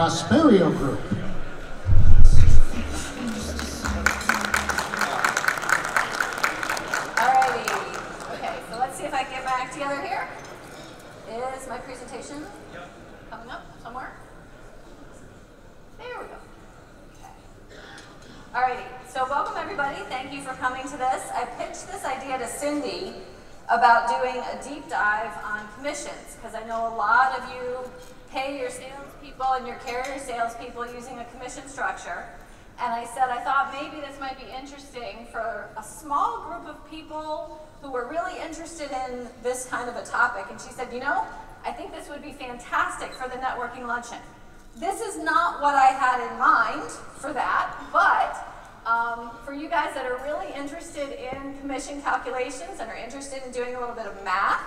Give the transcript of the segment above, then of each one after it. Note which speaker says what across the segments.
Speaker 1: Prosperio Group.
Speaker 2: Alrighty. Okay, so let's see if I can get my act together here. Is my presentation coming up somewhere? There we go. Okay. Alrighty, so welcome everybody. Thank you for coming to this. I pitched this idea to Cindy about doing a deep dive on commissions, because I know a lot of you pay your salespeople and your carrier salespeople using a commission structure. And I said I thought maybe this might be interesting for a small group of people who were really interested in this kind of a topic. And she said, you know, I think this would be fantastic for the networking luncheon. This is not what I had in mind for that, but for you guys that are really interested in commission calculations and are interested in doing a little bit of math,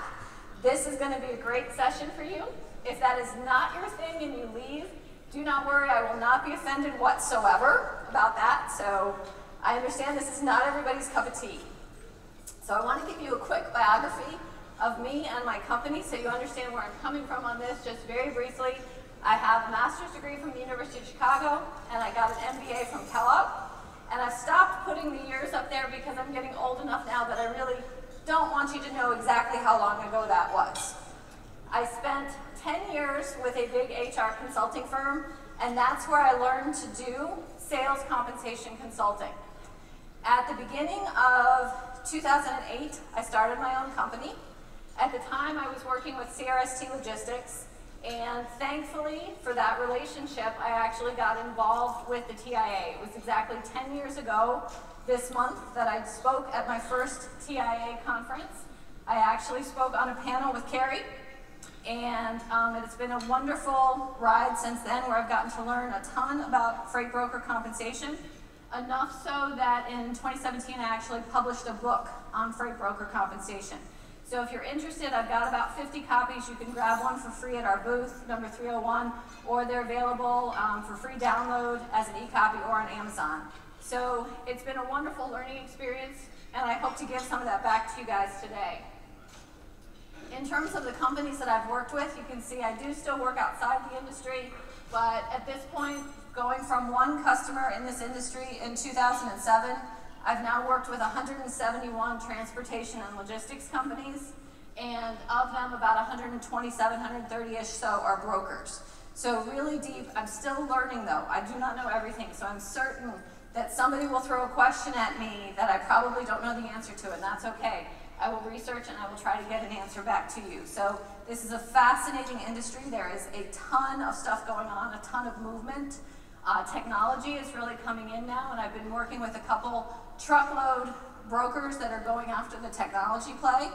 Speaker 2: this is going to be a great session for you. If that is not your thing and you leave, do not worry, I will not be offended whatsoever about that. So I understand this is not everybody's cup of tea. So I want to give you a quick biography of me and my company so you understand where I'm coming from on this just very briefly. I have a master's degree from the University of Chicago and I got an MBA from Kellogg. And I've stopped putting the years up there because I'm getting old enough now that I really don't want you to know exactly how long ago that was. I spent 10 years with a big HR consulting firm, and that's where I learned to do sales compensation consulting. At the beginning of 2008, I started my own company. At the time, I was working with CRST Logistics, and thankfully, for that relationship, I actually got involved with the TIA. It was exactly 10 years ago this month that I spoke at my first TIA conference. I actually spoke on a panel with Carrie, and it's been a wonderful ride since then where I've gotten to learn a ton about freight broker compensation, enough so that in 2017 I actually published a book on freight broker compensation. So if you're interested, I've got about 50 copies. You can grab one for free at our booth, number 301, or they're available for free download as an e-copy or on Amazon. So it's been a wonderful learning experience, and I hope to give some of that back to you guys today. In terms of the companies that I've worked with, you can see I do still work outside the industry, but at this point, going from one customer in this industry in 2007, I've now worked with 171 transportation and logistics companies, and of them, about 127, 130-ish so are brokers. So really deep. I'm still learning though. I do not know everything, so I'm certain that somebody will throw a question at me that I probably don't know the answer to, and that's okay. I will research and I will try to get an answer back to you. So this is a fascinating industry. There is a ton of stuff going on, a ton of movement. Technology is really coming in now, and I've been working with a couple truckload brokers that are going after the technology play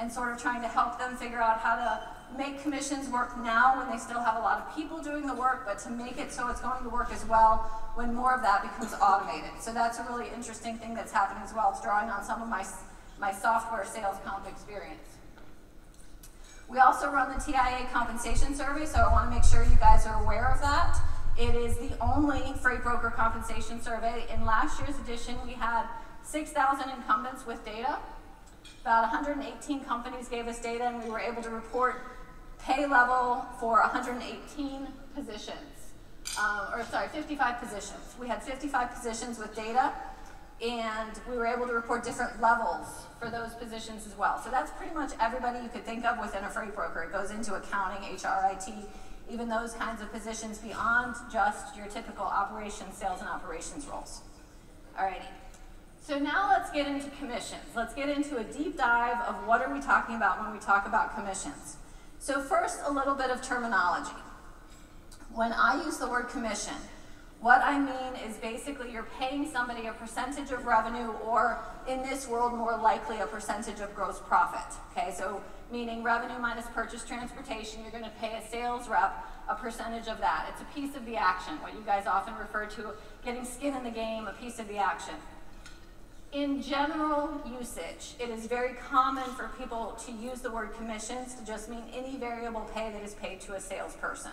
Speaker 2: and sort of trying to help them figure out how to make commissions work now when they still have a lot of people doing the work, but to make it so it's going to work as well when more of that becomes automated. So that's a really interesting thing that's happening as well. It's drawing on some of my software sales comp experience. We also run the TIA compensation survey, so I want to make sure you guys are aware of that. It is the only freight broker compensation survey. In last year's edition, we had 6,000 incumbents with data. About 118 companies gave us data, and we were able to report pay level for 118 positions. 55 positions. We had 55 positions with data, and we were able to report different levels for those positions as well. So that's pretty much everybody you could think of within a freight broker. It goes into accounting, HR, IT, even those kinds of positions beyond just your typical operations, sales and operations roles. Alrighty, so now let's get into commissions. Let's get into a deep dive of what are we talking about when we talk about commissions. So first, a little bit of terminology. When I use the word commission, what I mean is basically you're paying somebody a percentage of revenue, or in this world, more likely a percentage of gross profit. Okay, so meaning revenue minus purchase transportation, you're going to pay a sales rep a percentage of that. It's a piece of the action, what you guys often refer to getting skin in the game, a piece of the action. In general usage, it is very common for people to use the word commissions to just mean any variable pay that is paid to a salesperson.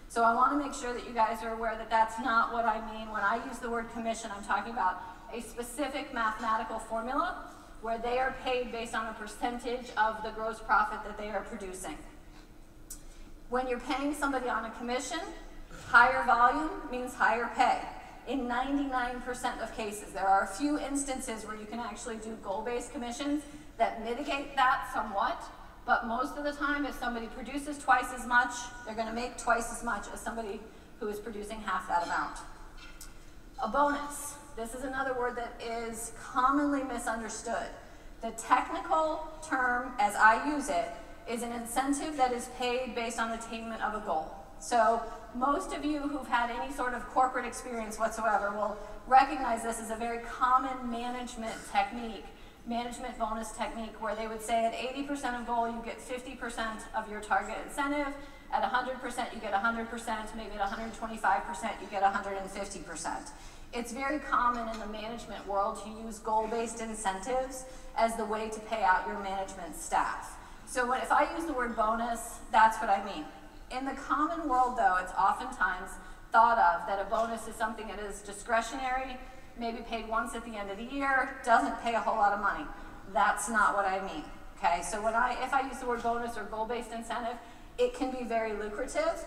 Speaker 2: So I want to make sure that you guys are aware that that's not what I mean. When I use the word commission, I'm talking about a specific mathematical formula where they are paid based on a percentage of the gross profit that they are producing. When you're paying somebody on a commission, Higher volume means higher pay. In 99% of cases, there are a few instances where you can actually do goal-based commissions that mitigate that somewhat, but most of the time, if somebody produces twice as much, they're going to make twice as much as somebody who is producing half that amount. A bonus. This is another word that is commonly misunderstood. The technical term, as I use it, is an incentive that is paid based on attainment of a goal. So most of you who've had any sort of corporate experience whatsoever will recognize this as a very common management technique, management bonus technique, where they would say at 80% of goal, you get 50% of your target incentive. At 100%, you get 100%. Maybe at 125%, you get 150%. It's very common in the management world to use goal-based incentives as the way to pay out your management staff. So if I use the word bonus, that's what I mean. In the common world, though, it's oftentimes thought of that a bonus is something that is discretionary, maybe paid once at the end of the year, doesn't pay a whole lot of money. That's not what I mean, okay? So if I use the word bonus or goal-based incentive, it can be very lucrative.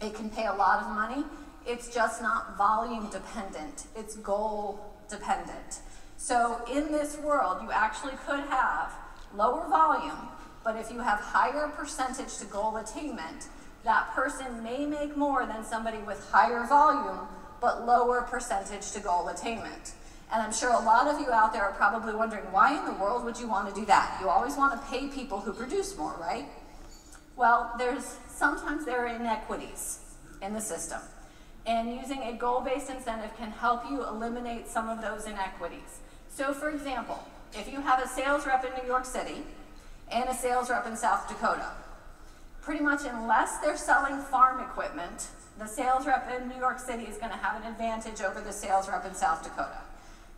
Speaker 2: It can pay a lot of money. It's just not volume dependent. It's goal dependent. So in this world, you actually could have lower volume, but if you have higher percentage to goal attainment, that person may make more than somebody with higher volume, but lower percentage to goal attainment. And I'm sure a lot of you out there are probably wondering, why in the world would you want to do that? You always want to pay people who produce more, right? Well, sometimes there are inequities in the system. And using a goal-based incentive can help you eliminate some of those inequities. So for example, if you have a sales rep in New York City and a sales rep in South Dakota, pretty much unless they're selling farm equipment, the sales rep in New York City is going to have an advantage over the sales rep in South Dakota.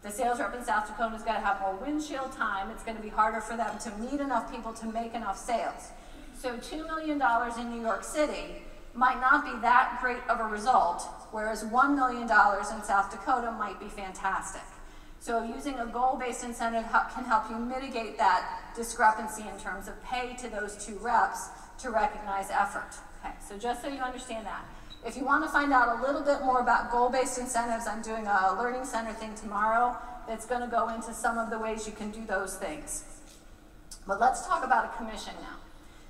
Speaker 2: The sales rep in South Dakota is going to have more windshield time. It's going to be harder for them to meet enough people to make enough sales. So $2 million in New York City might not be that great of a result, whereas $1 million in South Dakota might be fantastic. So using a goal-based incentive can help you mitigate that discrepancy in terms of pay to those two reps to recognize effort. Okay, so just so you understand that. If you want to find out a little bit more about goal-based incentives, I'm doing a Learning Center thing tomorrow that's going to go into some of the ways you can do those things. But let's talk about a commission now.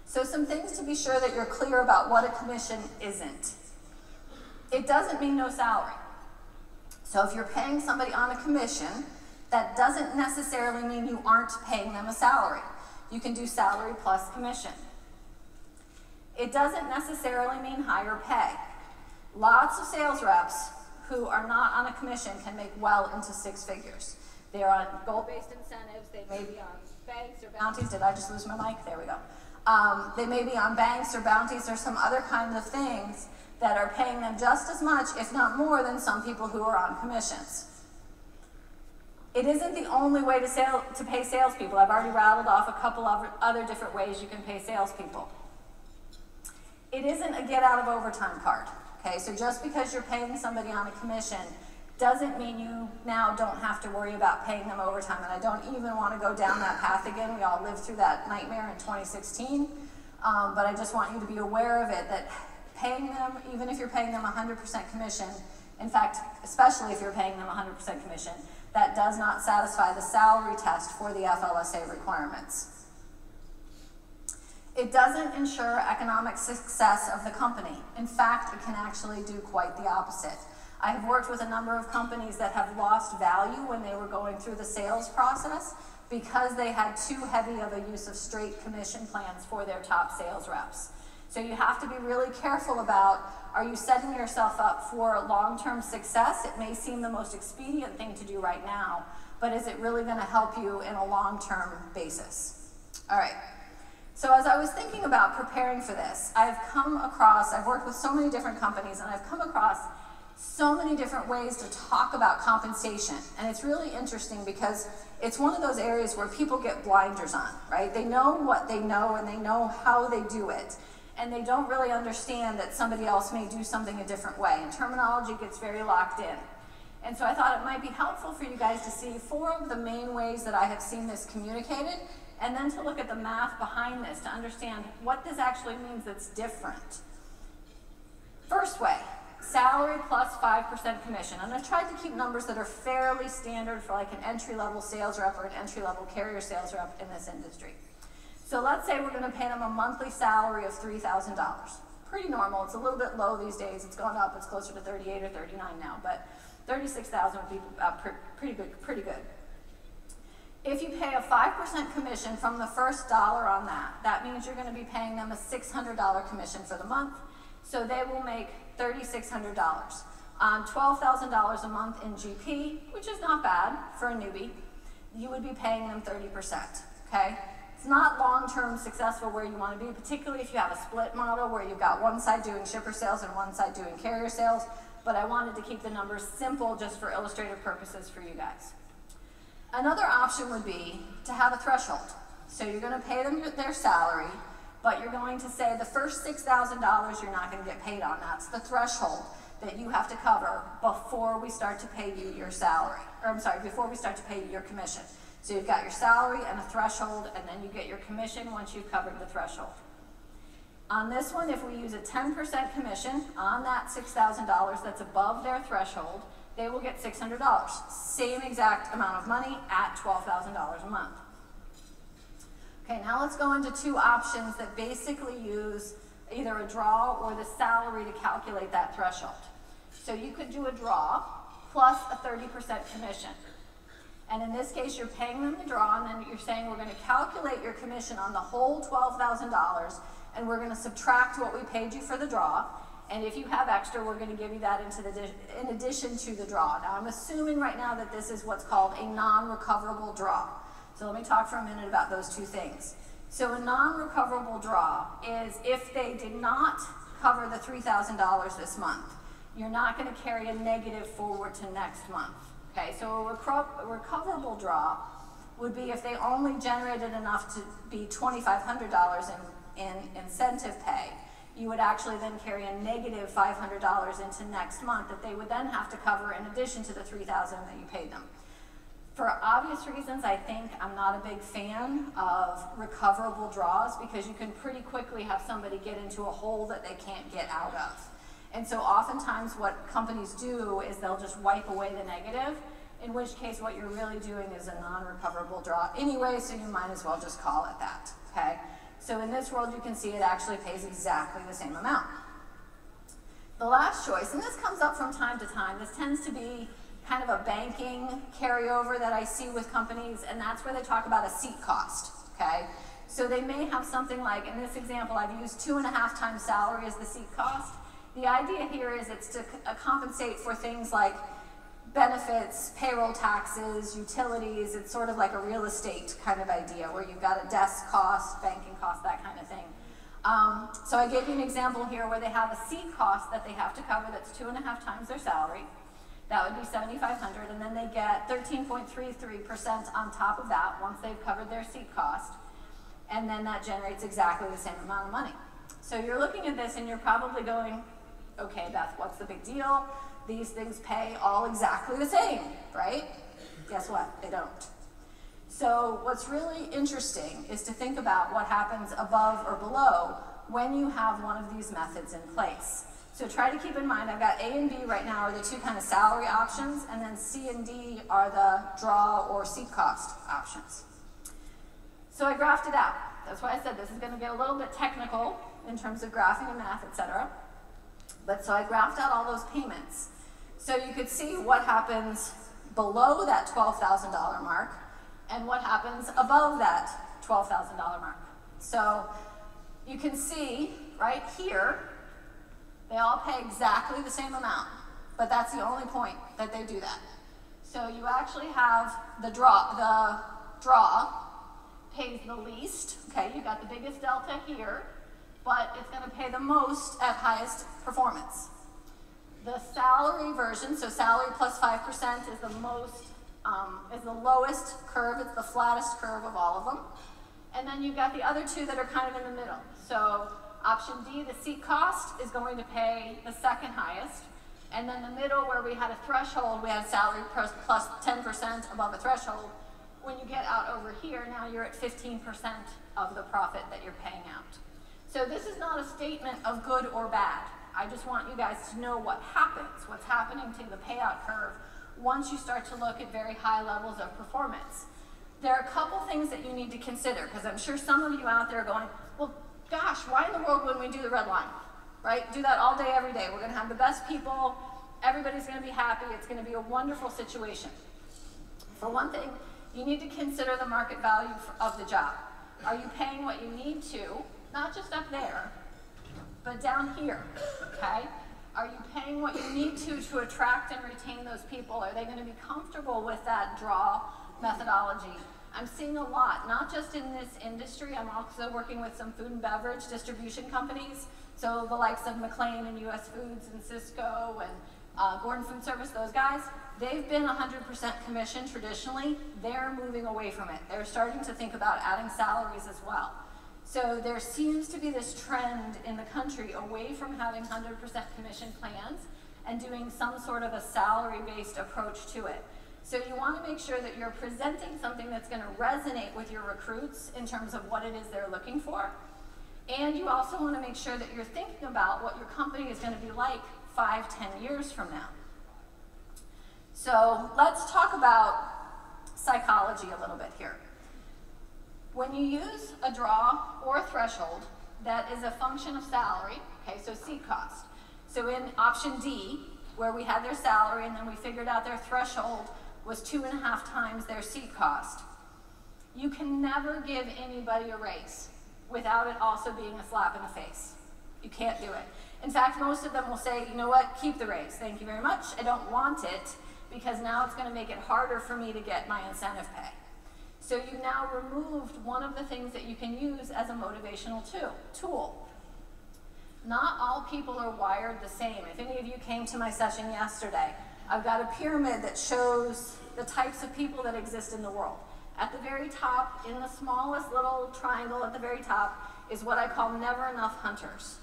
Speaker 2: So some things to be sure that you're clear about what a commission isn't. It doesn't mean no salary. So if you're paying somebody on a commission, that doesn't necessarily mean you aren't paying them a salary. You can do salary plus commission. It doesn't necessarily mean higher pay. Lots of sales reps who are not on a commission can make well into six figures. They're on goal-based incentives. They may be on banks or bounties. Did I just lose my mic? There we go. They may be on banks or bounties or some other kind of things that are paying them just as much, if not more, than some people who are on commissions. It isn't the only way to pay salespeople. I've already rattled off a couple of other different ways you can pay salespeople. It isn't a get out of overtime card. Okay, so just because you're paying somebody on a commission doesn't mean you now don't have to worry about paying them overtime. And I don't even want to go down that path again. We all lived through that nightmare in 2016. But I just want you to be aware of it, that paying them, even if you're paying them 100% commission, in fact, especially if you're paying them 100% commission, that does not satisfy the salary test for the FLSA requirements. It doesn't ensure economic success of the company. In fact, it can actually do quite the opposite. I have worked with a number of companies that have lost value when they were going through the sales process because they had too heavy of a use of straight commission plans for their top sales reps. So you have to be really careful about, are you setting yourself up for long-term success? It may seem the most expedient thing to do right now, but is it really going to help you in a long-term basis? All right. So as I was thinking about preparing for this, I've worked with so many different companies, and I've come across so many different ways to talk about compensation. And it's really interesting because it's one of those areas where people get blinders on, right? They know what they know and they know how they do it. And they don't really understand that somebody else may do something a different way. And terminology gets very locked in. And so I thought it might be helpful for you guys to see 4 of the main ways that I have seen this communicated, and then to look at the math behind this to understand what this actually means that's different. First way, salary plus 5% commission. And I've tried to keep numbers that are fairly standard for like an entry-level sales rep or an entry-level carrier sales rep in this industry. So let's say we're going to pay them a monthly salary of $3,000. Pretty normal. It's a little bit low these days. It's gone up. It's closer to 38 or 39 now, but 36,000 would be pretty good. If you pay a 5% commission from the first dollar on that, that means you're going to be paying them a $600 commission for the month. So they will make $3,600 on $12,000 a month in GP, which is not bad for a newbie. You would be paying them 30%, okay? It's not long-term successful where you want to be, particularly if you have a split model where you've got one side doing shipper sales and one side doing carrier sales, but I wanted to keep the numbers simple just for illustrative purposes for you guys. Another option would be to have a threshold. So you're going to pay them their salary, but you're going to say the first $6,000 you're not going to get paid on. That's the threshold that you have to cover before we start to pay you your salary. Or I'm sorry, before we start to pay you your commission. So you've got your salary and a threshold, and then you get your commission once you've covered the threshold. On this one, if we use a 10% commission on that $6,000 that's above their threshold, they will get $600. Same exact amount of money at $12,000 a month. Okay, now let's go into two options that basically use either a draw or the salary to calculate that threshold. So you could do a draw plus a 30% commission. And in this case, you're paying them the draw, and then you're saying we're going to calculate your commission on the whole $12,000, and we're going to subtract what we paid you for the draw. And if you have extra, we're going to give you that in addition to the draw. Now, I'm assuming right now that this is what's called a non-recoverable draw. So let me talk for a minute about those two things. So a non-recoverable draw is if they did not cover the $3,000 this month, you're not going to carry a negative forward to next month. Okay, so a recoverable draw would be if they only generated enough to be $2,500 in incentive pay. You would actually then carry a negative $500 into next month that they would then have to cover in addition to the $3,000 that you paid them. For obvious reasons, I think I'm not a big fan of recoverable draws because you can pretty quickly have somebody get into a hole that they can't get out of. And so oftentimes what companies do is they'll just wipe away the negative, in which case what you're really doing is a non-recoverable draw anyway, so you might as well just call it that, okay? So in this world, you can see it actually pays exactly the same amount. The last choice, and this comes up from time to time, this tends to be kind of a banking carryover that I see with companies, and that's where they talk about a seat cost, okay? So they may have something like, in this example, I've used 2.5 times salary as the seat cost. The idea here is it's to compensate for things like benefits, payroll taxes, utilities. It's sort of like a real estate kind of idea where you've got a desk cost, banking cost, that kind of thing. So I gave you an example here where they have a seat cost that they have to cover that's 2.5 times their salary. That would be $7,500, and then they get 13.33% on top of that once they've covered their seat cost, and then that generates exactly the same amount of money. So you're looking at this and you're probably going, okay, Beth, what's the big deal? These things pay all exactly the same, right? Guess what? They don't. So what's really interesting is to think about what happens above or below when you have one of these methods in place. So try to keep in mind, I've got A and B right now are the two kind of salary options, and then C and D are the draw or seat cost options. So I graphed it out. That's why I said this is going to get a little bit technical in terms of graphing and math, etc. But so I graphed out all those payments. So you could see what happens below that $12,000 mark and what happens above that $12,000 mark. So you can see right here, they all pay exactly the same amount, but that's the only point that they do that. So you actually have the draw pays the least, okay, you got the biggest delta here, but it's going to pay the most at highest performance. The salary version, so salary plus 5% is the most, is the lowest curve, it's the flattest curve of all of them. And then you've got the other two that are kind of in the middle. So option D, the seat cost, is going to pay the second highest. And then the middle where we had a threshold, we had salary plus 10% above a threshold. When you get out over here, now you're at 15% of the profit that you're paying out. So this is not a statement of good or bad. I just want you guys to know what happens, what's happening to the payout curve once you start to look at very high levels of performance. There are a couple things that you need to consider, because I'm sure some of you out there are going, well, gosh, why in the world wouldn't we do the red line, right? Do that all day, every day. We're going to have the best people. Everybody's going to be happy. It's going to be a wonderful situation. For one thing, you need to consider the market value of the job. Are you paying what you need to, not just up there, but down here, okay? Are you paying what you need to attract and retain those people? Are they going to be comfortable with that draw methodology? I'm seeing a lot, not just in this industry. I'm also working with some food and beverage distribution companies. So the likes of McLean and US Foods and Cisco and Gordon Food Service, those guys, they've been 100% commission traditionally. They're moving away from it. They're starting to think about adding salaries as well. So there seems to be this trend in the country away from having 100% commission plans and doing some sort of a salary-based approach to it. So you want to make sure that you're presenting something that's going to resonate with your recruits in terms of what it is they're looking for. And you also want to make sure that you're thinking about what your company is going to be like 5–10 years from now. So let's talk about psychology a little bit here. When you use a draw or a threshold that is a function of salary, okay, so seat cost. So in option D, where we had their salary and then we figured out their threshold was 2.5 times their seat cost, you can never give anybody a raise without it also being a slap in the face. You can't do it. In fact, most of them will say, you know what, keep the raise. Thank you very much. I don't want it because now it's going to make it harder for me to get my incentive pay. So you've now removed one of the things that you can use as a motivational tool. Not all people are wired the same. If any of you came to my session yesterday, I've got a pyramid that shows the types of people that exist in the world. At the very top, in the smallest little triangle at the very top, is what I call never enough hunters.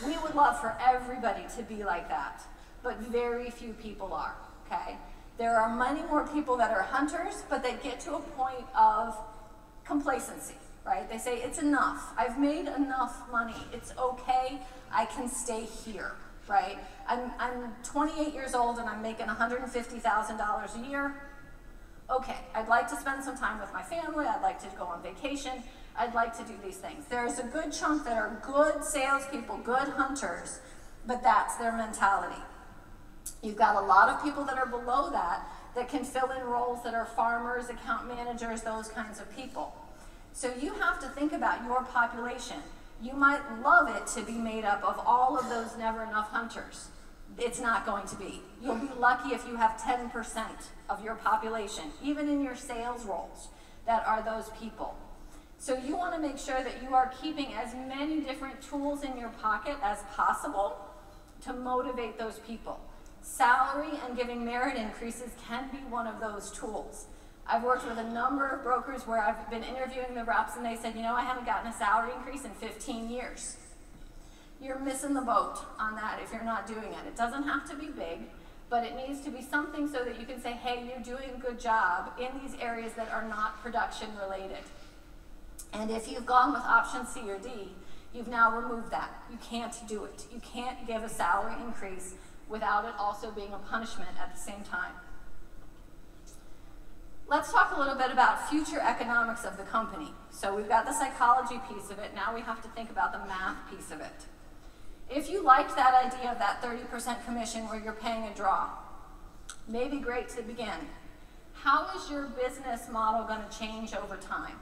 Speaker 2: We would love for everybody to be like that, but very few people are, okay? There are many more people that are hunters, but they get to a point of complacency, right? They say, it's enough. I've made enough money. It's okay. I can stay here, right? I'm 28 years old and I'm making $150,000 a year. Okay, I'd like to spend some time with my family. I'd like to go on vacation. I'd like to do these things. There's a good chunk that are good salespeople, good hunters, but that's their mentality. You've got a lot of people that are below that that can fill in roles that are farmers, account managers, those kinds of people. So you have to think about your population. You might love it to be made up of all of those never enough hunters. It's not going to be. You'll be lucky if you have 10% of your population, even in your sales roles, that are those people. So you want to make sure that you are keeping as many different tools in your pocket as possible to motivate those people. Salary and giving merit increases can be one of those tools. I've worked with a number of brokers where I've been interviewing the reps and they said, you know, I haven't gotten a salary increase in 15 years. You're missing the boat on that if you're not doing it. It doesn't have to be big, but it needs to be something so that you can say, hey, you're doing a good job in these areas that are not production related. And if you've gone with option C or D, you've now removed that. You can't do it. You can't give a salary increase without it also being a punishment at the same time. Let's talk a little bit about future economics of the company. So we've got the psychology piece of it. Now we have to think about the math piece of it. If you liked that idea of that 30% commission where you're paying a draw, maybe great to begin. How is your business model going to change over time?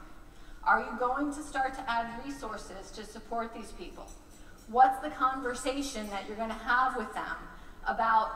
Speaker 2: Are you going to start to add resources to support these people? What's the conversation that you're going to have with them about,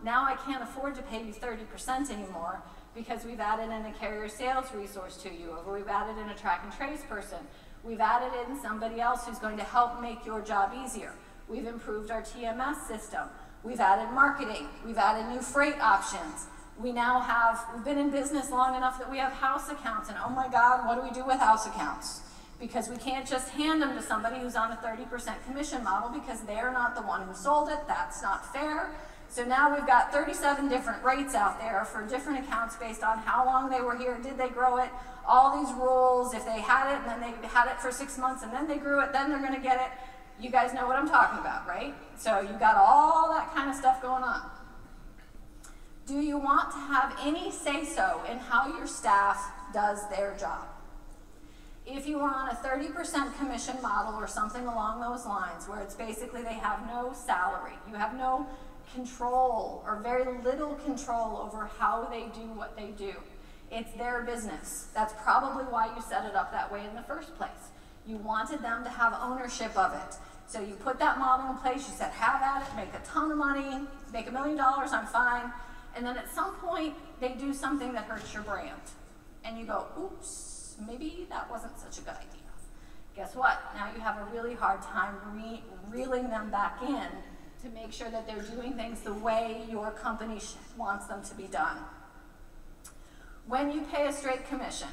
Speaker 2: now I can't afford to pay you 30% anymore because we've added in a carrier sales resource to you, or we've added in a track and trace person. We've added in somebody else who's going to help make your job easier. We've improved our TMS system. We've added marketing. We've added new freight options. We've been in business long enough that we have house accounts, and oh my God, what do we do with house accounts? Because we can't just hand them to somebody who's on a 30% commission model because they're not the one who sold it. That's not fair. So now we've got 37 different rates out there for different accounts based on how long they were here, did they grow it, all these rules. If they had it and then they had it for 6 months and then they grew it, then they're going to get it. You guys know what I'm talking about, right? So you've got all that kind of stuff going on. Do you want to have any say-so in how your staff does their job? If you are on a 30% commission model or something along those lines, where it's basically they have no salary, you have no control or very little control over how they do what they do. It's their business. That's probably why you set it up that way in the first place. You wanted them to have ownership of it. So you put that model in place, you said, have at it, make a ton of money, make $1 million, I'm fine. And then at some point, they do something that hurts your brand. And you go, oops, maybe that wasn't such a good idea. Guess what? Now you have a really hard time reeling them back in to make sure that they're doing things the way your company wants them to be done. When you pay a straight commission,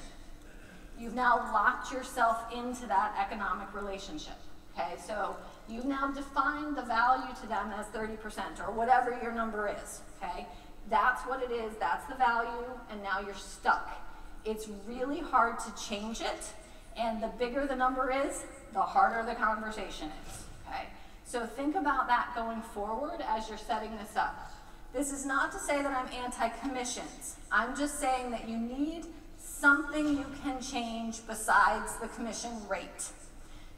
Speaker 2: you've now locked yourself into that economic relationship. Okay, so you've now defined the value to them as 30% or whatever your number is. Okay, that's what it is, that's the value, and now you're stuck. It's really hard to change it, and the bigger the number is, the harder the conversation is. Okay, so think about that going forward as you're setting this up. This is not to say that I'm anti-commissions. I'm just saying that you need something you can change besides the commission rate.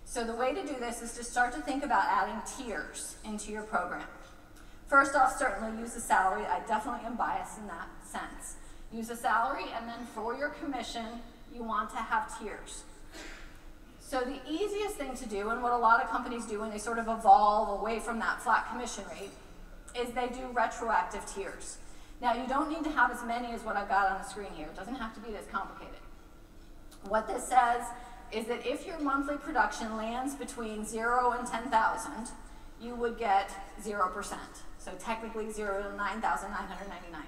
Speaker 2: So the way to do this is to start to think about adding tiers into your program. First off, certainly use a salary. I definitely am biased in that sense. Use a salary, and then for your commission, you want to have tiers. So the easiest thing to do, and what a lot of companies do when they sort of evolve away from that flat commission rate, is they do retroactive tiers. Now, you don't need to have as many as what I've got on the screen here. It doesn't have to be this complicated. What this says is that if your monthly production lands between 0 and 10,000, you would get 0%. So technically 0 to 9,999.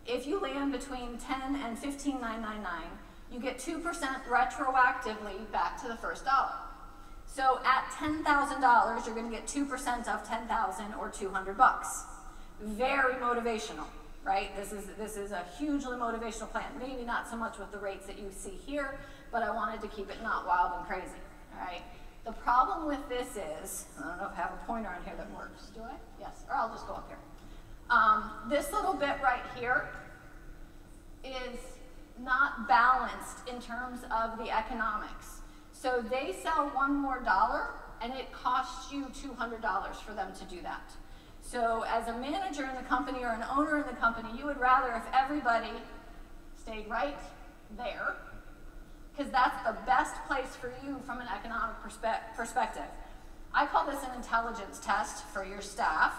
Speaker 2: If you land between 10 and 15,999, you get 2% retroactively back to the first dollar. So at $10,000, you're going to get 2% of 10,000 or 200 bucks. Very motivational, right? This is a hugely motivational plan. Maybe not so much with the rates that you see here, but I wanted to keep it not wild and crazy, all right? The problem with this is, I don't know if I have a pointer on here that works. Do I? Yes, or I'll just go up here. This little bit right here is not balanced in terms of the economics. So they sell $1 more, and it costs you $200 for them to do that. So as a manager in the company or an owner in the company, you would rather if everybody stayed right there, because that's the best place for you from an economic perspective. I call this an intelligence test for your staff,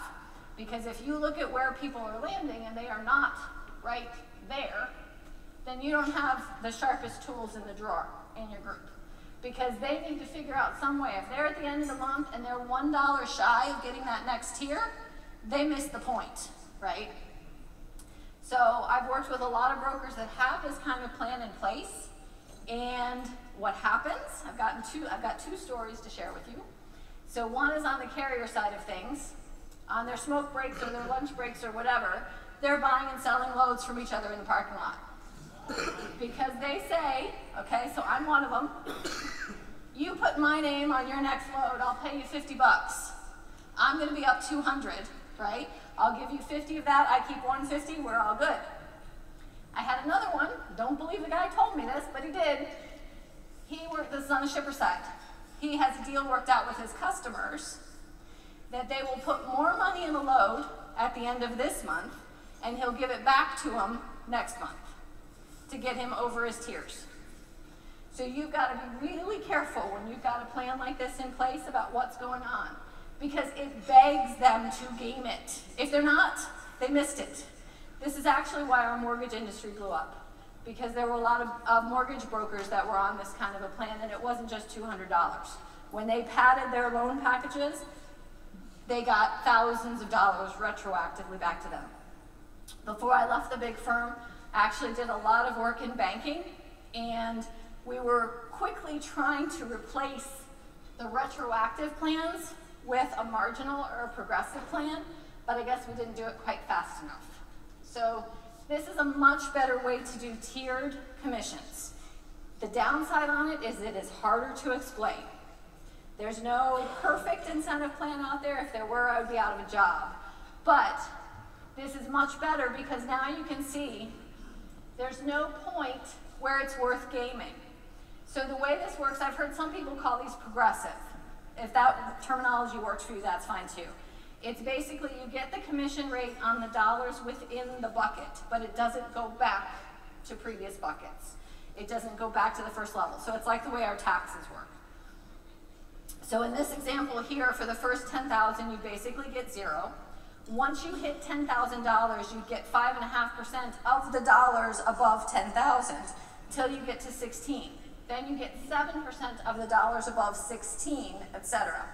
Speaker 2: because if you look at where people are landing and they are not right there, then you don't have the sharpest tools in the drawer in your group. Because they need to figure out some way. If they're at the end of the month and they're $1 shy of getting that next tier, they miss the point, right? So I've worked with a lot of brokers that have this kind of plan in place. And what happens, I've got two stories to share with you. So one is on the carrier side of things. On their smoke breaks or their lunch breaks or whatever, they're buying and selling loads from each other in the parking lot. Because they say, okay, so I'm one of them, you put my name on your next load, I'll pay you 50 bucks. I'm gonna be up 200, right? I'll give you 50 of that, I keep 150, we're all good. I had another one, don't believe the guy told me this, but he did. This is on the shipper side. He has a deal worked out with his customers that they will put more money in the load at the end of this month, and he'll give it back to them next month to get him over his tiers. So you've got to be really careful when you've got a plan like this in place about what's going on, because it begs them to game it. If they're not, they missed it. This is actually why our mortgage industry blew up, because there were a lot of mortgage brokers that were on this kind of a plan, and it wasn't just $200. When they padded their loan packages, they got thousands of dollars retroactively back to them. Before I left the big firm, I actually did a lot of work in banking, and we were quickly trying to replace the retroactive plans with a marginal or a progressive plan, but I guess we didn't do it quite fast enough. So this is a much better way to do tiered commissions. The downside on it is harder to explain. There's no perfect incentive plan out there. If there were, I would be out of a job. But this is much better because now you can see there's no point where it's worth gaming. So the way this works, I've heard some people call these progressive. If that terminology works for you, that's fine too. It's basically you get the commission rate on the dollars within the bucket, but it doesn't go back to previous buckets. It doesn't go back to the first level. So it's like the way our taxes work. So in this example here, for the first 10,000, you basically get 0. Once you hit $10,000, you get 5.5% of the dollars above 10,000 until you get to 16. Then you get 7% of the dollars above 16, etc.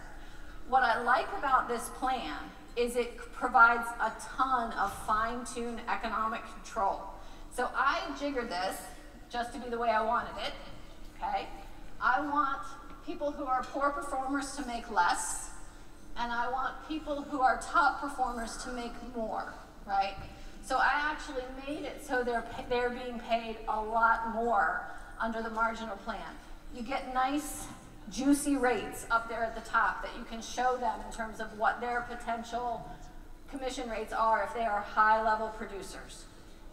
Speaker 2: What I like about this plan is it provides a ton of fine-tuned economic control. So I jiggered this just to be the way I wanted it, okay? I want people who are poor performers to make less, and I want people who are top performers to make more, right? So I actually made it so they're being paid a lot more under the marginal plan. You get nice, juicy rates up there at the top that you can show them in terms of what their potential commission rates are if they are high-level producers.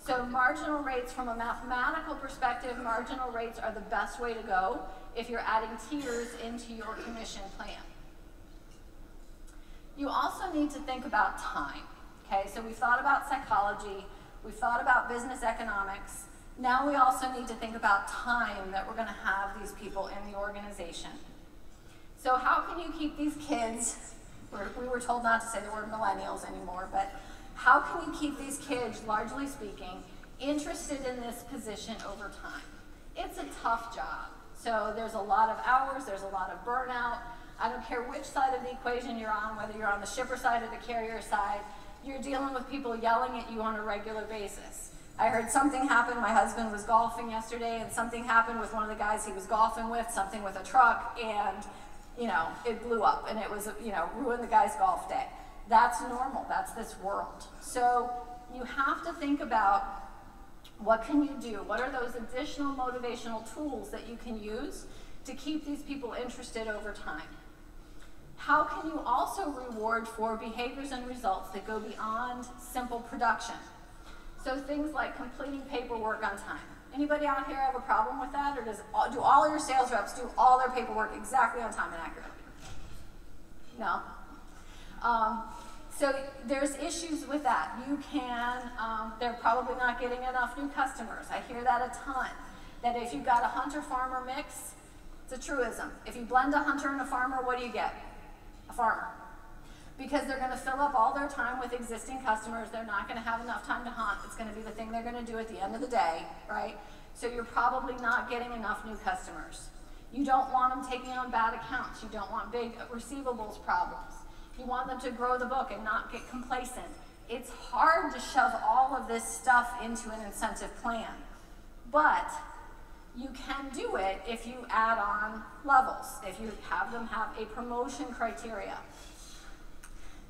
Speaker 2: So marginal rates, from a mathematical perspective, marginal rates are the best way to go if you're adding tiers into your commission plan. You also need to think about time, okay? So we've thought about psychology, we've thought about business economics. Now we also need to think about time that we're going to have these people in the organization. So how can you keep these kids, we were told not to say the word millennials anymore, but how can you keep these kids, largely speaking, interested in this position over time? It's a tough job. So there's a lot of hours, there's a lot of burnout. I don't care which side of the equation you're on, whether you're on the shipper side or the carrier side, you're dealing with people yelling at you on a regular basis. I heard something happen, my husband was golfing yesterday, and something happened with one of the guys he was golfing with, something with a truck, and it blew up, and it was, ruined the guy's golf day. That's normal, that's this world. So you have to think about what can you do? What are those additional motivational tools that you can use to keep these people interested over time? How can you also reward for behaviors and results that go beyond simple production? So things like completing paperwork on time. Anybody out here have a problem with that, or do all your sales reps do all their paperwork exactly on time and accurately? No? So there's issues with that. You can, they're probably not getting enough new customers. I hear that a ton. That if you've got a hunter-farmer mix, it's a truism. If you blend a hunter and a farmer, what do you get? A farmer. Because they're going to fill up all their time with existing customers. They're not going to have enough time to hunt. It's going to be the thing they're going to do at the end of the day, right? So you're probably not getting enough new customers. You don't want them taking on bad accounts. You don't want big receivables problems. You want them to grow the book and not get complacent. It's hard to shove all of this stuff into an incentive plan, but you can do it if you add on levels, if you have them have a promotion criteria.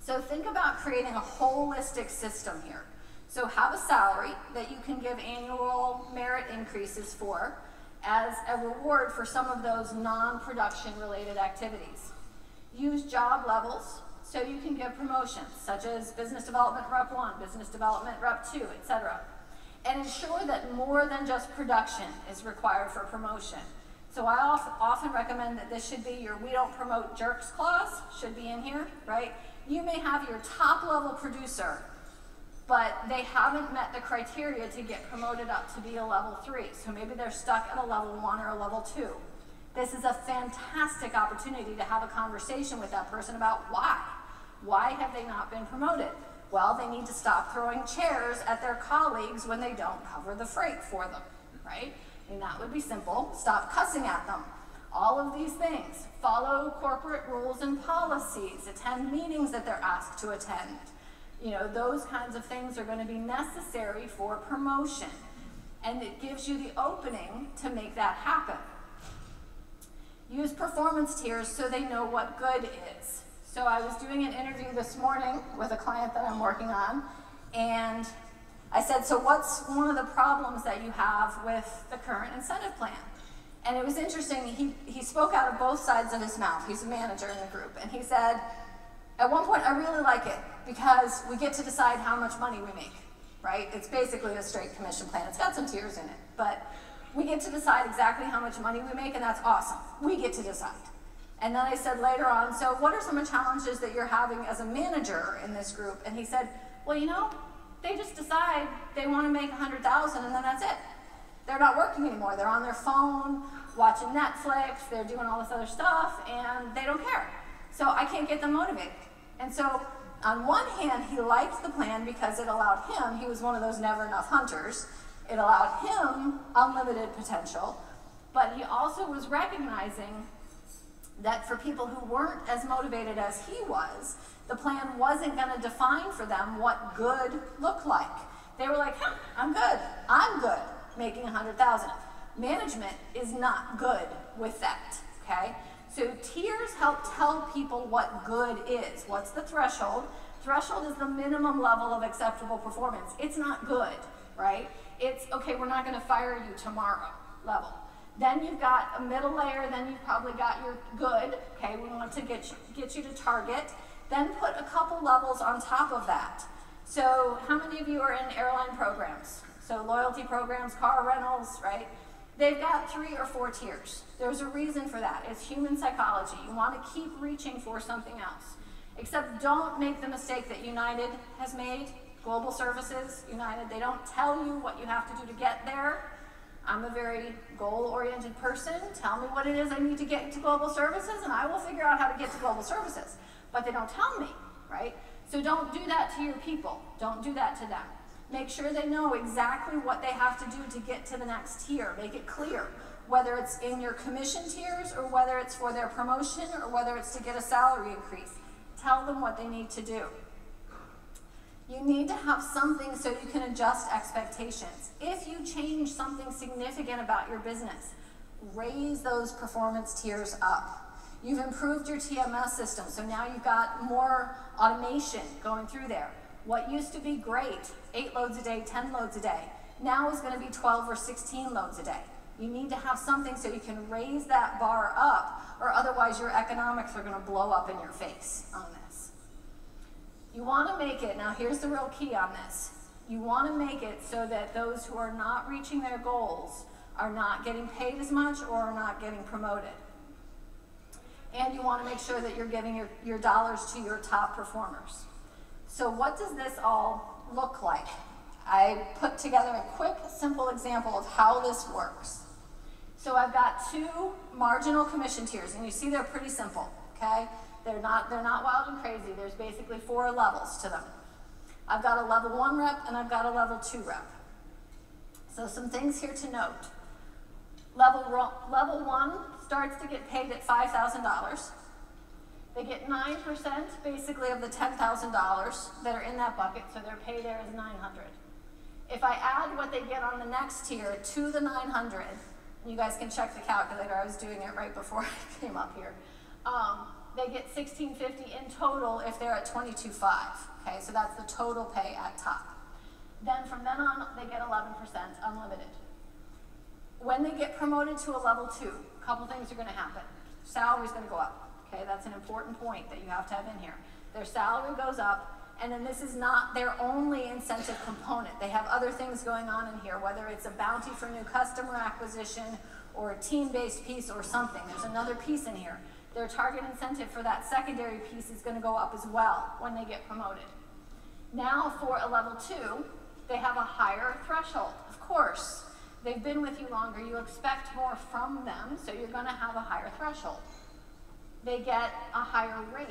Speaker 2: So think about creating a holistic system here. So have a salary that you can give annual merit increases for as a reward for some of those non-production related activities. Use job levels so you can give promotions, such as business development rep 1, business development rep 2, etc. And ensure that more than just production is required for promotion. So I often recommend that this should be your "we don't promote jerks" clause, should be in here, right? You may have your top level producer, but they haven't met the criteria to get promoted up to be a level 3. So maybe they're stuck at a level 1 or a level 2. This is a fantastic opportunity to have a conversation with that person about why. Why have they not been promoted? Well, they need to stop throwing chairs at their colleagues when they don't cover the freight for them, right? I mean, that would be simple. Stop cussing at them. All of these things. Follow corporate rules and policies. Attend meetings that they're asked to attend. Those kinds of things are going to be necessary for promotion. And it gives you the opening to make that happen. Use performance tiers so they know what good is. So I was doing an interview this morning with a client that I'm working on, and I said, so what's one of the problems that you have with the current incentive plan? And it was interesting, he spoke out of both sides of his mouth. He's a manager in the group. And he said, at one point, I really like it because we get to decide how much money we make, right? It's basically a straight commission plan. It's got some tiers in it, but we get to decide exactly how much money we make, and that's awesome. We get to decide. And then I said later on, so what are some of the challenges that you're having as a manager in this group? And he said, well, you know, they just decide they want to make 100,000 and then that's it. They're not working anymore. They're on their phone, watching Netflix, they're doing all this other stuff, and they don't care. So I can't get them motivated. And so on one hand, he liked the plan because it allowed him, he was one of those never enough hunters, it allowed him unlimited potential, but he also was recognizing that for people who weren't as motivated as he was, the plan wasn't going to define for them what good looked like. They were like, I'm good making 100,000. Management is not good with that, okay? So tiers help tell people what good is. What's the threshold? Threshold is the minimum level of acceptable performance. It's not good, right? It's, okay, we're not gonna fire you tomorrow level. Then you've got a middle layer, then you've probably got your good, okay? We want to get you to target. Then put a couple levels on top of that. So how many of you are in airline programs? So loyalty programs, car rentals, right? They've got 3 or 4 tiers. There's a reason for that. It's human psychology. You want to keep reaching for something else. Except don't make the mistake that United has made. Global Services, United, they don't tell you what you have to do to get there. I'm a very goal-oriented person. Tell me what it is I need to get to Global Services, and I will figure out how to get to Global Services. But they don't tell me, right? So don't do that to your people. Don't do that to them. Make sure they know exactly what they have to do to get to the next tier. Make it clear, whether it's in your commission tiers or whether it's for their promotion or whether it's to get a salary increase. Tell them what they need to do. You need to have something so you can adjust expectations. If you change something significant about your business, raise those performance tiers up. You've improved your TMS system, so now you've got more automation going through there. What used to be great, 8 loads a day, 10 loads a day, now is going to be 12 or 16 loads a day. You need to have something so you can raise that bar up, or otherwise your economics are going to blow up in your face on this. You want to make it, now here's the real key on this, you want to make it so that those who are not reaching their goals are not getting paid as much or are not getting promoted. And you want to make sure that you're giving your dollars to your top performers. So what does this all look like? I put together a quick, simple example of how this works. So I've got 2 marginal commission tiers, and you see they're pretty simple, okay? They're not wild and crazy. There's basically 4 levels to them. I've got a level 1 rep and I've got a level 2 rep. So some things here to note. Level 1 starts to get paid at $5,000. They get 9% basically of the $10,000 that are in that bucket, so their pay there is $900. If I add what they get on the next tier to the $900, you guys can check the calculator, I was doing it right before I came up here. They get $1,650 in total if they're at $22,500, okay, so that's the total pay at top. Then from then on, they get 11% unlimited. When they get promoted to a level 2, a couple things are going to happen. Salary's going to go up. Okay, that's an important point that you have to have in here. Their salary goes up, and then this is not their only incentive component. They have other things going on in here, whether it's a bounty for new customer acquisition or a team-based piece or something. There's another piece in here. Their target incentive for that secondary piece is going to go up as well when they get promoted. Now for a level 2, they have a higher threshold. Of course, they've been with you longer. You expect more from them, so you're going to have a higher threshold. They get a higher rate,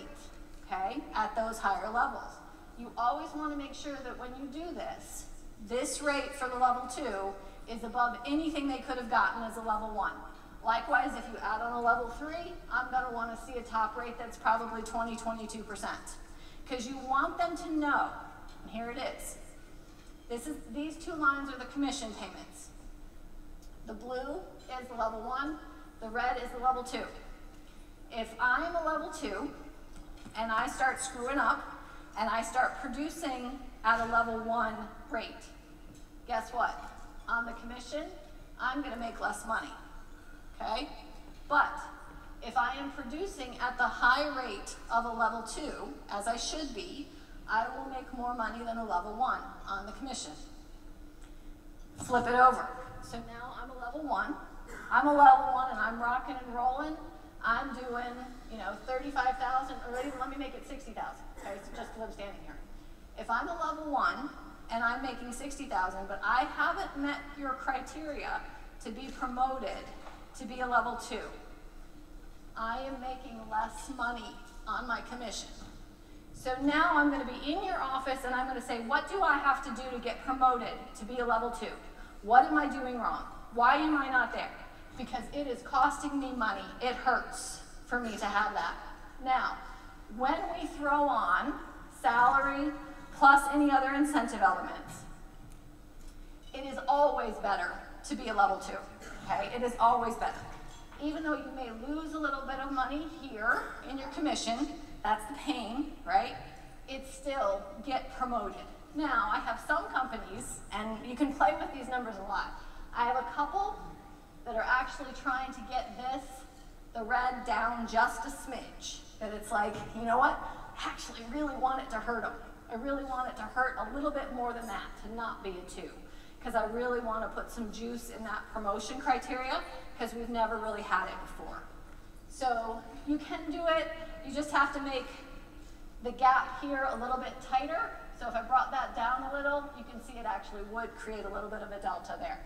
Speaker 2: okay, at those higher levels. You always want to make sure that when you do this, this rate for the level 2 is above anything they could have gotten as a level 1. Likewise, if you add on a level 3, I'm going to want to see a top rate that's probably 20–22%. Because you want them to know, and here it is, these 2 lines are the commission payments. The blue is the level 1, the red is the level 2. If I'm a level 2 and I start screwing up and I start producing at a level 1 rate, guess what? On the commission, I'm going to make less money. okay? But if I am producing at the high rate of a level 2, as I should be, I will make more money than a level 1 on the commission. Flip it over. So now I'm a level 1. I'm a level 1 and I'm rocking and rolling. I'm doing, 35,000, or let me make it 60,000, okay, so just because I'm standing here. If I'm a level 1 and I'm making 60,000, but I haven't met your criteria to be promoted to be a level 2, I am making less money on my commission. So now I'm going to be in your office and I'm going to say, what do I have to do to get promoted to be a level 2? What am I doing wrong? Why am I not there? Because it is costing me money. It hurts for me to have that. Now, when we throw on salary plus any other incentive elements, it is always better to be a level 2, okay? It is always better. Even though you may lose a little bit of money here in your commission, that's the pain, right? It's still get promoted. Now, I have some companies, and you can play with these numbers a lot. I have a couple that are actually trying to get the red down just a smidge. That it's like, you know what? I actually really want it to hurt them. I really want it to hurt a little bit more than that, to not be a 2. Because I really want to put some juice in that promotion criteria, because we've never really had it before. So you can do it, you just have to make the gap here a little bit tighter. So if I brought that down a little, you can see it actually would create a little bit of a delta there.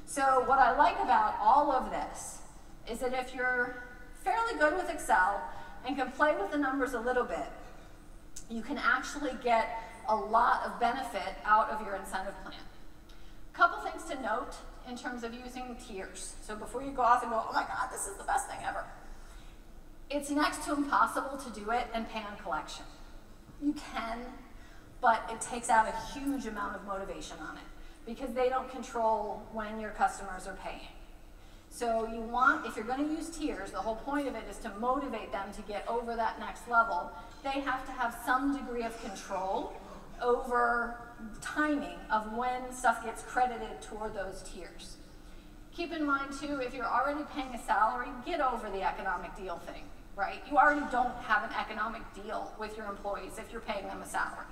Speaker 2: So what I like about all of this is that if you're fairly good with Excel and can play with the numbers a little bit, you can actually get a lot of benefit out of your incentive plan. A couple things to note in terms of using tiers. So before you go off and go, oh my God, this is the best thing ever. It's next to impossible to do it and pay on collection. You can, but it takes out a huge amount of motivation on it because they don't control when your customers are paying. So you want, if you're going to use tiers, the whole point of it is to motivate them to get over that next level. They have to have some degree of control over timing of when stuff gets credited toward those tiers. Keep in mind too, if you're already paying a salary, get over the economic deal thing, right? You already don't have an economic deal with your employees if you're paying them a salary.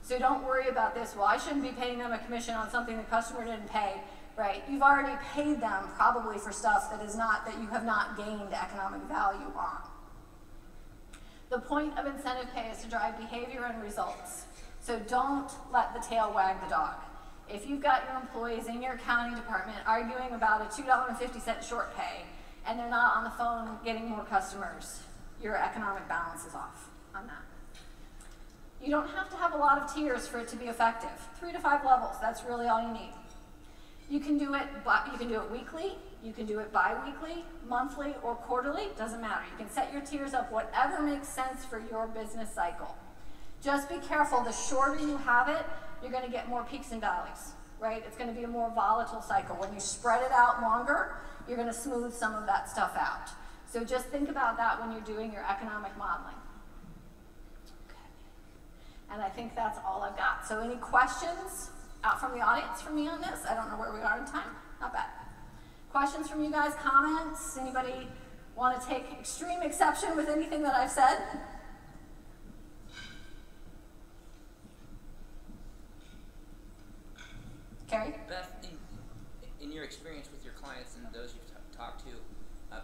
Speaker 2: So don't worry about this, well, I shouldn't be paying them a commission on something the customer didn't pay, right? You've already paid them probably for stuff that you have not gained economic value on. The point of incentive pay is to drive behavior and results. So don't let the tail wag the dog. If you've got your employees in your accounting department arguing about a $2.50 short pay and they're not on the phone getting more customers, your economic balance is off on that. You don't have to have a lot of tiers for it to be effective. 3 to 5 levels, that's really all you need. You can do it weekly, you can do it bi-weekly, monthly, or quarterly, doesn't matter. You can set your tiers up whatever makes sense for your business cycle. Just be careful, the shorter you have it, you're going to get more peaks and valleys, right? It's going to be a more volatile cycle. When you spread it out longer, you're going to smooth some of that stuff out. So just think about that when you're doing your economic modeling. Okay. And I think that's all I've got. So any questions out from the audience for me on this? I don't know where we are in time. Not bad. Questions from you guys, comments? Anybody want to take extreme exception with anything that I've said? Carrie?
Speaker 1: Beth, in your experience with your clients and those you've talked to,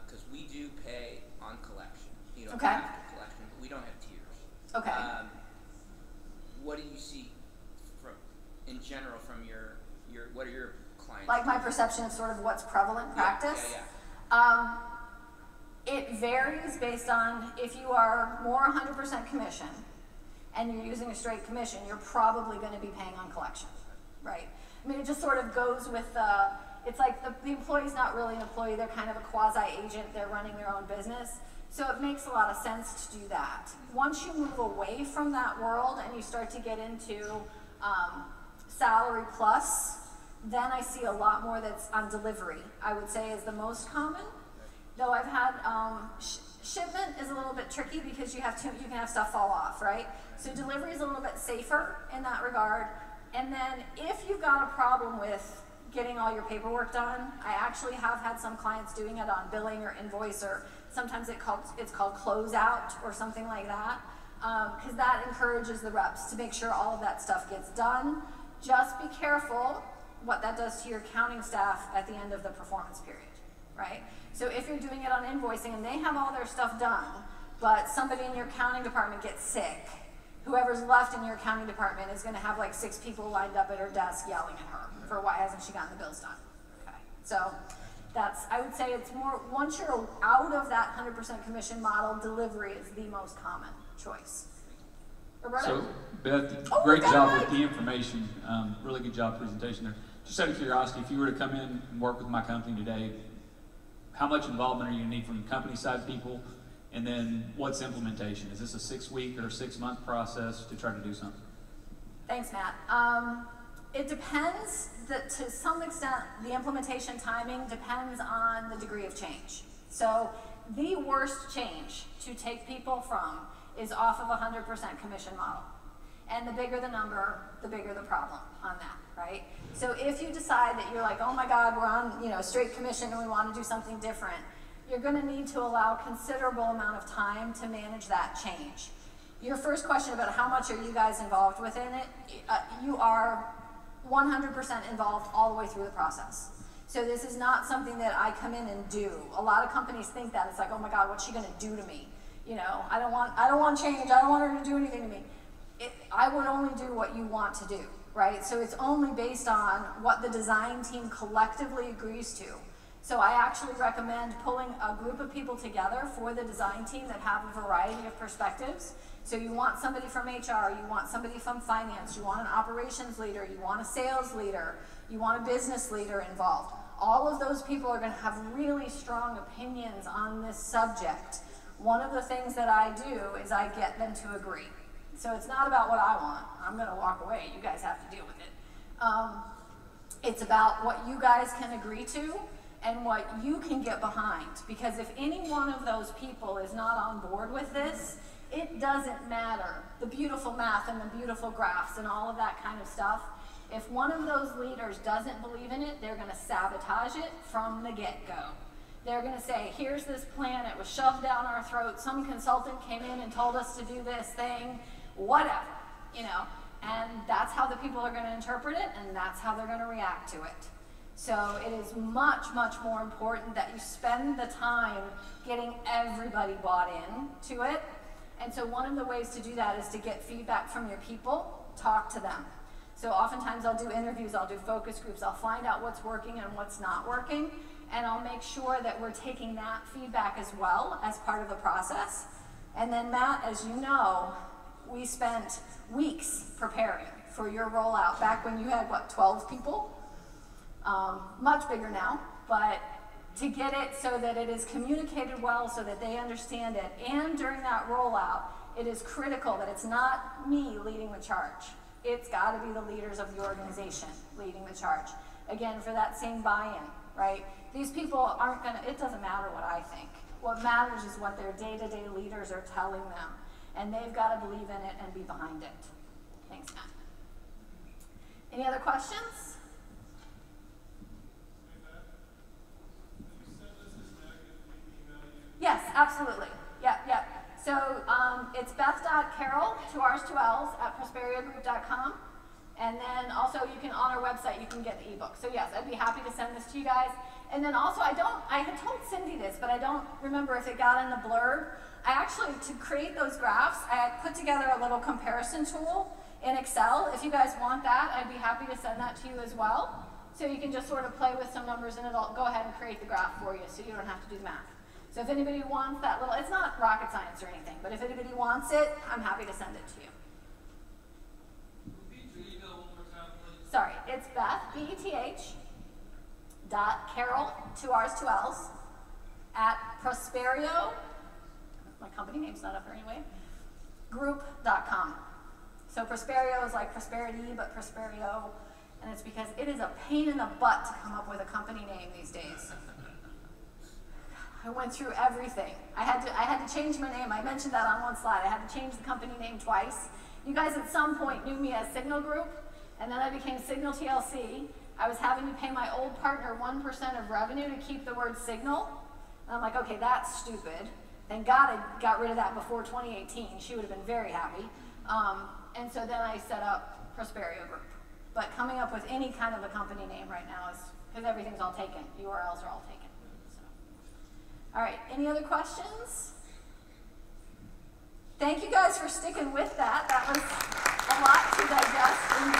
Speaker 1: because we do pay on collection,
Speaker 2: okay.
Speaker 1: After collection, but we don't have tiers.
Speaker 2: Okay.
Speaker 1: What do you see in general from what are your clients?
Speaker 2: Like my perception of sort of what's prevalent in practice?
Speaker 1: Yeah.
Speaker 2: It varies based on if you are more 100% commission and you're using a straight commission, you're probably going to be paying on collection, right? I mean, it just sort of goes with it's like the employee's not really an employee, they're kind of a quasi-agent, they're running their own business. So it makes a lot of sense to do that. Once you move away from that world and you start to get into salary plus, then I see a lot more that's on delivery, I would say is the most common. Though I've had, shipment is a little bit tricky because you can have stuff fall off, right? So delivery is a little bit safer in that regard. And then if you've got a problem with getting all your paperwork done. I actually have had some clients doing it on billing or invoice, or sometimes it's called closeout or something like that, because that encourages the reps to make sure all of that stuff gets done. Just be careful what that does to your accounting staff at the end of the performance period, right? So if you're doing it on invoicing and they have all their stuff done, but somebody in your accounting department gets sick, whoever's left in your accounting department is going to have like 6 people lined up at her desk yelling at her for why hasn't she gotten the bills done. Okay, so that's, I would say it's more, once you're out of that 100% commission model, delivery is the most common choice. Roberta?
Speaker 3: So, Beth, great job with the information. Really good job presentation there. Just out of curiosity, if you were to come in and work with my company today, how much involvement are you going to need from the company side people? And then what's implementation? Is this a 6-week or 6-month process to try to do something?
Speaker 2: Thanks, Matt. It depends. To some extent, the implementation timing depends on the degree of change. So the worst change to take people from is off of a 100% commission model. And the bigger the number, the bigger the problem on that, right? So if you decide that you're like, oh my God, we're on straight commission and we want to do something different, you're going to need to allow considerable amount of time to manage that change. Your first question about how much are you guys involved within it, you are 100% involved all the way through the process. So this is not something that I come in and do. A lot of companies think that. It's like, oh my God, what's she going to do to me? I don't want change. I don't want her to do anything to me. I would only do what you want to do, right? So it's only based on what the design team collectively agrees to. So I actually recommend pulling a group of people together for the design team that have a variety of perspectives. So you want somebody from HR, you want somebody from finance, you want an operations leader, you want a sales leader, you want a business leader involved. All of those people are going to have really strong opinions on this subject. One of the things that I do is I get them to agree. So it's not about what I want. I'm going to walk away. You guys have to deal with it. It's about what you guys can agree to and what you can get behind. Because if any one of those people is not on board with this, it doesn't matter. The beautiful math and the beautiful graphs and all of that kind of stuff. If one of those leaders doesn't believe in it, they're going to sabotage it from the get-go. They're going to say, here's this plan, it was shoved down our throat, some consultant came in and told us to do this thing, whatever, and that's how the people are going to interpret it, and that's how they're going to react to it. So it is much, much more important that you spend the time getting everybody bought in to it. And so one of the ways to do that is to get feedback from your people, talk to them. So oftentimes I'll do interviews, I'll do focus groups, I'll find out what's working and what's not working, and I'll make sure that we're taking that feedback as well as part of the process. And then Matt, as you know, we spent weeks preparing for your rollout back when you had, what, 12 people? Much bigger now, but to get it so that it is communicated well so that they understand it. And during that rollout, it is critical that it's not me leading the charge. It's got to be the leaders of the organization leading the charge. Again, for that same buy-in, right? These people aren't going to, it doesn't matter what I think. What matters is what their day-to-day leaders are telling them. And they've got to believe in it and be behind it. Thanks, Matt. Any other questions? Yes, absolutely. Yep. So it's Beth.Carroll, 2 R's, 2 L's, at prosperiogroup.com. And then also you can, on our website, you can get the ebook. So yes, I'd be happy to send this to you guys. And then also I had told Cindy this, but I don't remember if it got in the blurb. I actually, to create those graphs, I put together a little comparison tool in Excel. If you guys want that, I'd be happy to send that to you as well. So you can just sort of play with some numbers and it'll go ahead and create the graph for you so you don't have to do the math. So if anybody wants that little, it's not rocket science or anything, but if anybody wants it, I'm happy to send it to you.
Speaker 4: Repeat your email one more time, please.
Speaker 2: Sorry, it's Beth, B-E-T-H, .Carroll, 2 R's, 2 L's, at Prosperio, my company name's not up there anyway, group.com. So Prosperio is like prosperity, but Prosperio, and it's because it is a pain in the butt to come up with a company name these days. I went through everything. I had to change my name. I mentioned that on one slide. I had to change the company name twice. You guys at some point knew me as Signal Group, and then I became Signal TLC, I was having to pay my old partner 1% of revenue to keep the word signal. And I'm like, okay, that's stupid. Thank God I got rid of that before 2018. She would have been very happy. And so then I set up Prosperio Group. But coming up with any kind of a company name right now is, because everything's all taken. URLs are all taken. So. All right, any other questions? Thank you guys for sticking with that. That was a lot to digest in